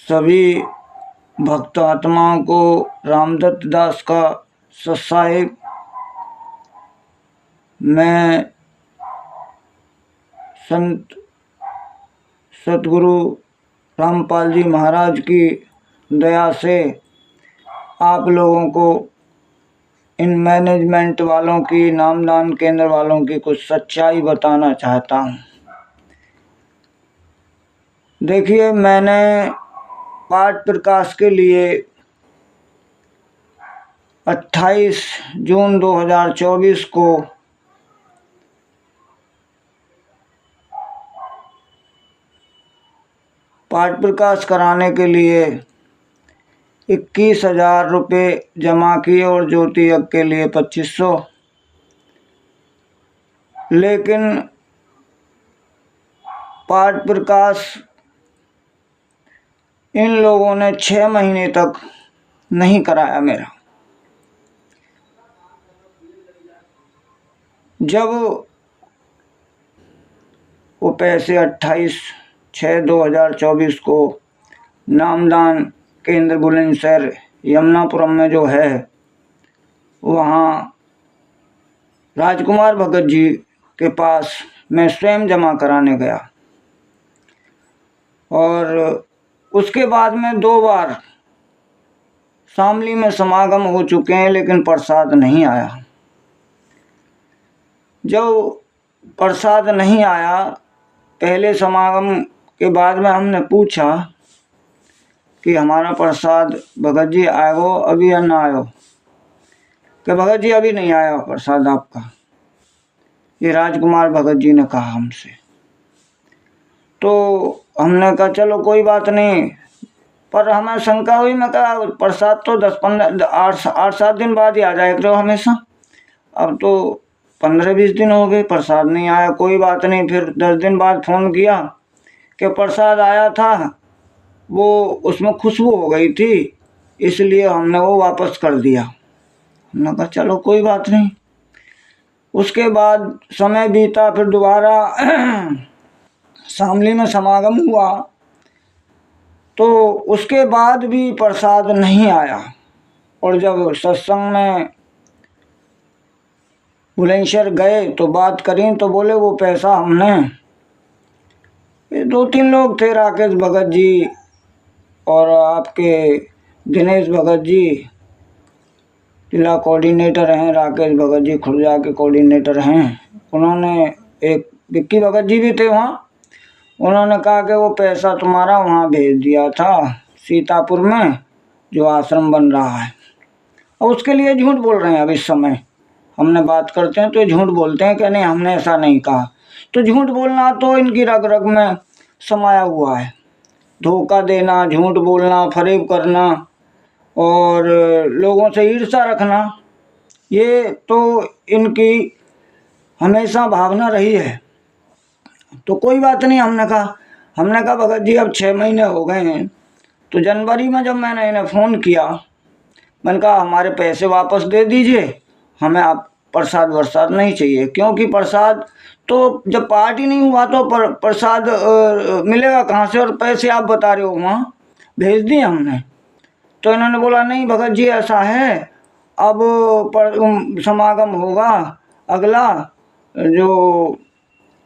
सभी भक्त आत्माओं को रामदत्त दास का सत्साहिब मैं संत सतगुरु रामपाल जी महाराज की दया से आप लोगों को इन मैनेजमेंट वालों की, नामदान केंद्र वालों की कुछ सच्चाई बताना चाहता हूँ। देखिए, मैंने पाठ प्रकाश के लिए 28 जून 2024 को पाठ प्रकाश कराने के लिए 21,000 रुपये जमा किए और ज्योति यज्ञ के लिए 2500। लेकिन पाठ प्रकाश इन लोगों ने 6 महीने तक नहीं कराया मेरा। जब वो पैसे 28/6/2024 को नामदान केंद्र बुलंदशहर यमुनापुरम में जो है, वहाँ राजकुमार भगत जी के पास मैं स्वयं जमा कराने गया और उसके बाद में 2 बार शामली में समागम हो चुके हैं, लेकिन प्रसाद नहीं आया। जब प्रसाद नहीं आया, पहले समागम के बाद में हमने पूछा कि हमारा प्रसाद भगत जी आयो अभी या ना आयो, कि भगत जी अभी नहीं आया प्रसाद आपका, ये राजकुमार भगत जी ने कहा हमसे। तो हमने कहा चलो कोई बात नहीं, पर हमें शंका हुई। मैं कहा प्रसाद तो 8-7 दिन बाद ही आ जाए करो हमेशा, अब तो 15-20 दिन हो गए प्रसाद नहीं आया। कोई बात नहीं, फिर 10 दिन बाद फ़ोन किया कि प्रसाद आया था, वो उसमें खुशबू हो गई थी, इसलिए हमने वो वापस कर दिया। हमने कहा चलो कोई बात नहीं। उसके बाद समय बीता, फिर दोबारा शामली में समागम हुआ, तो उसके बाद भी प्रसाद नहीं आया। और जब सत्संग में बुलंदशहर गए तो बात करी, तो बोले वो पैसा हमने, ये 2-3 लोग थे, राकेश भगत जी और आपके दिनेश भगत जी जिला कोऑर्डिनेटर हैं, राकेश भगत जी खुर्जा के कोऑर्डिनेटर हैं। उन्होंने, एक विक्की भगत जी भी थे वहाँ, उन्होंने कहा कि वो पैसा तुम्हारा वहाँ भेज दिया था सीतापुर में, जो आश्रम बन रहा है। और उसके लिए झूठ बोल रहे हैं। अब इस समय हमने बात करते हैं तो झूठ बोलते हैं कि नहीं हमने ऐसा नहीं कहा। तो झूठ बोलना तो इनकी रग रग में समाया हुआ है। धोखा देना, झूठ बोलना, फरेब करना और लोगों से ईर्ष्या रखना, ये तो इनकी हमेशा भावना रही है। तो कोई बात नहीं, हमने कहा भगत जी अब 6 महीने हो गए हैं। तो जनवरी में जब मैंने इन्हें फ़ोन किया, मैंने कहा हमारे पैसे वापस दे दीजिए, हमें आप प्रसाद वरसाद नहीं चाहिए, क्योंकि प्रसाद तो जब पार्ट ही नहीं हुआ तो प्रसाद मिलेगा कहाँ से, और पैसे आप बता रहे हो वहाँ भेज दिए हमने। तो इन्होंने बोला नहीं भगत जी ऐसा है, अब समागम होगा अगला, जो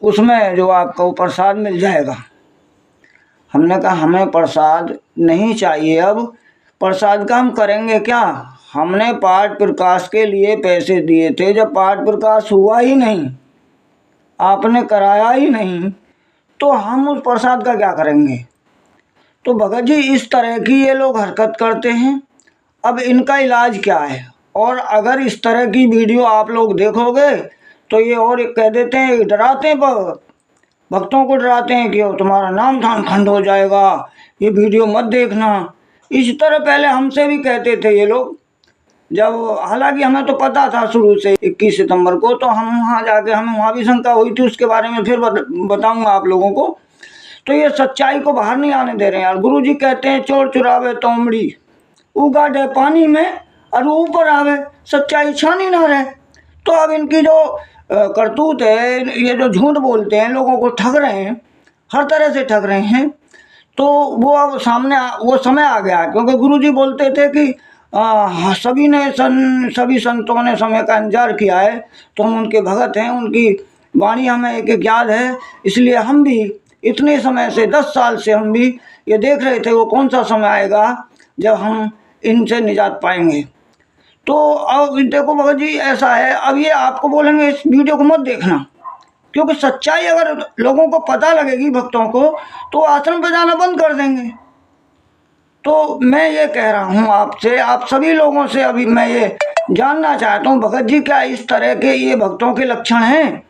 उसमें जो आपको प्रसाद मिल जाएगा। हमने कहा हमें प्रसाद नहीं चाहिए, अब प्रसाद का हम करेंगे क्या? हमने पाठ प्रकाश के लिए पैसे दिए थे, जब पाठ प्रकाश हुआ ही नहीं, आपने कराया ही नहीं, तो हम उस प्रसाद का क्या करेंगे? तो भगत जी इस तरह की ये लोग हरकत करते हैं। अब इनका इलाज क्या है? और अगर इस तरह की वीडियो आप लोग देखोगे तो ये और एक कह देते हैं, डराते हैं, भक्तों को डराते हैं कि तुम्हारा नाम दान खंड हो जाएगा, ये वीडियो मत देखना। इस तरह पहले हमसे भी कहते थे ये लोग, जब हालांकि हमें तो पता था शुरू से 21 सितंबर को, तो हम वहाँ जाके, हमें वहाँ भी शंका हुई थी, उसके बारे में फिर बताऊँगा आप लोगों को। तो ये सच्चाई को बाहर नहीं आने दे रहे हैं यार। गुरु जी कहते हैं चोर चुरावे तोमड़ी, उगाड़े पानी में और ऊपर आवे, सच्चाई छानी ना रहे। तो अब इनकी जो करतूत है, ये जो झूठ बोलते हैं, लोगों को ठग रहे हैं, हर तरह से ठग रहे हैं। तो वो अब सामने वो समय आ गया, क्योंकि गुरुजी बोलते थे कि सभी संतों ने समय का इंतजार किया है, तो हम उनके भगत हैं, उनकी वाणी हमें एक एक याद है। इसलिए हम भी इतने समय से 10 साल से हम भी ये देख रहे थे वो कौन सा समय आएगा जब हम इनसे निजात पाएंगे। तो अब देखो भगत जी ऐसा है, अब ये आपको बोलेंगे इस वीडियो को मत देखना, क्योंकि सच्चाई अगर लोगों को पता लगेगी भक्तों को तो आश्रम पे जाना बंद कर देंगे। तो मैं ये कह रहा हूँ आपसे, आप सभी लोगों से अभी मैं ये जानना चाहता हूँ भगत जी क्या इस तरह के ये भक्तों के लक्षण हैं